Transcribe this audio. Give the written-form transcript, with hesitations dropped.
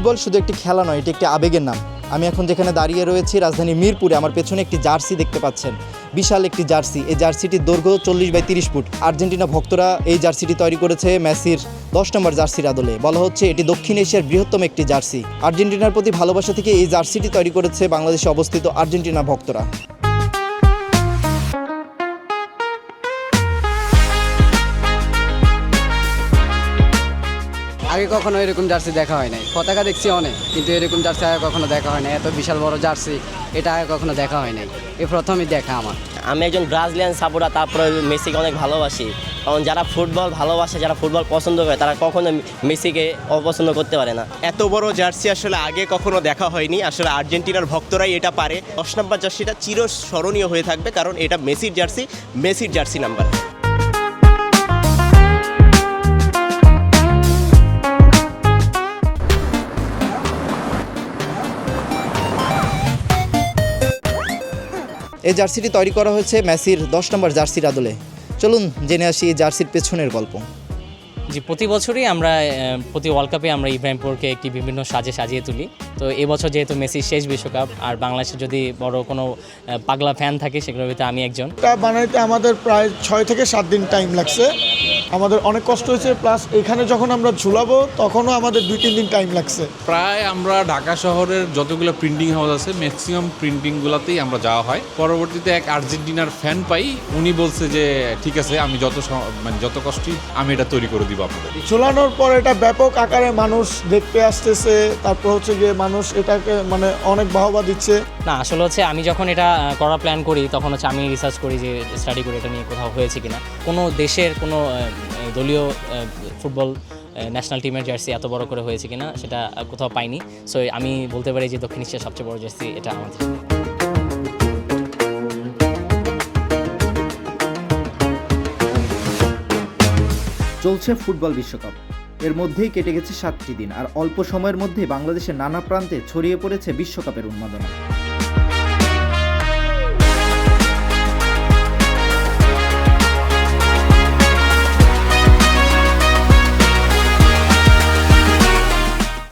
Football শুধু একটি খেলা নয়, এটি একটি আবেগের নাম। আমি এখন যেখানে দাঁড়িয়ে রয়েছি রাজধানী মিরপুরে, আমার পেছনে একটি জার্সি দেখতে পাচ্ছেন, বিশাল একটি জার্সি। এই জার্সিটির দৈর্ঘ্য 40x30 ফুট। আর্জেন্টিনা ভক্তরা এই জার্সিটি তৈরি করেছে মেসির 10 নম্বর জার্সির আদলে। বলা হচ্ছে এটি দক্ষিণ এশিয়ার বৃহত্তম একটি জার্সি। আর্জেন্টিনার প্রতি ভালোবাসা থেকে এই জার্সিটি তৈরি করেছে বাংলাদেশে অবস্থিত আর্জেন্টিনা ভক্তরা। আগে কখনো এরকম জার্সি দেখা হয় নাই। পতাকা দেখছি অনেক, কিন্তু এরকম জার্সি আগে কখনো দেখা হয় নাই। এত বিশাল বড় জার্সি এটা আগে কখনো দেখা হয় নাই, এই প্রথমই দেখা আমার। আমি একজন ব্রাজিলিয়ান সাপোর্টার, তারপরে মেসিকে অনেক ভালোবাসি। কারণ যারা ফুটবল ভালোবাসে, যারা ফুটবল পছন্দ করে, তারা কখনো মেসিকে অপছন্দ করতে পারে না। এত বড় জার্সি আসলে আগে কখনো দেখা হয়নি। আসলে আর্জেন্টিনার ভক্তরাই এটা পারে। 10 নম্বর জার্সিটা চিরস্মরণীয় হয়ে থাকবে, কারণ এটা মেসির জার্সি, মেসির জার্সি নাম্বার। এই জার্সিটি তৈরি করা হয়েছে মেসির 10 নম্বর জার্সির আদলে। চলুন জেনে আসি এই জার্সির পেছনের গল্প। জি, প্রতি বছরই আমরা প্রতি ওয়ার্ল্ড কাপে আমরা ইব্রাহিমপুরকে একটি বিভিন্ন সাজে সাজিয়ে তুলি। তো এবছর যেহেতু মেসির শেষ বিশ্বকাপ, আর বাংলাদেশে যদি বড় কোনো পাগলা ফ্যান থাকে সেগুলোর ভিতরে আমি একজন। এটা বানাইতে আমাদের প্রায় 6 থেকে 7 দিন টাইম লাগছে। আমাদের অনেক কষ্ট হয়েছে, প্লাস এখানে যখন আমরা ঝুলাবো তখনও আমাদের 2-3 দিন টাইম লাগছে। প্রায় আমরা ঢাকা শহরের যতগুলো প্রিন্টিং হাউস আছে ম্যাক্সিমাম প্রিন্টিংগুলোতেই আমরা যাওয়া হয়। পরবর্তীতে এক আর্জেন্টিনার ফ্যান পাই, উনি বলছে যে ঠিক আছে, আমি যত কষ্টই আমি এটা তৈরি করে দিব আপনাদের। ঝুলানোর পর এটা ব্যাপক আকারে মানুষ দেখতে আসতেছে, তারপর হচ্ছে গিয়ে মানুষ এটাকে মানে অনেক বাহবা দিচ্ছে। না, আসলে হচ্ছে আমি যখন এটা করার প্ল্যান করি তখন হচ্ছে আমি রিসার্চ করি, যে স্টাডি করি এটা নিয়ে কোথাও হয়েছে কিনা, কোনো দেশের কোনো দলীয় ফুটবল ন্যাশনাল টিমের জার্সি এত বড় করে হয়েছে কিনা সেটা কোথাও পাইনি। সো আমি বলতে পারি যে দক্ষিণ এশিয়ার সবচেয়ে বড় জার্সি এটা আমাদের। চলছে ফুটবল বিশ্বকাপ, এর মধ্যেই কেটে গেছে 7টি দিন, আর অল্প সময়ের মধ্যে বাংলাদেশের নানা প্রান্তে ছড়িয়ে পড়েছে বিশ্বকাপের উন্মাদনা।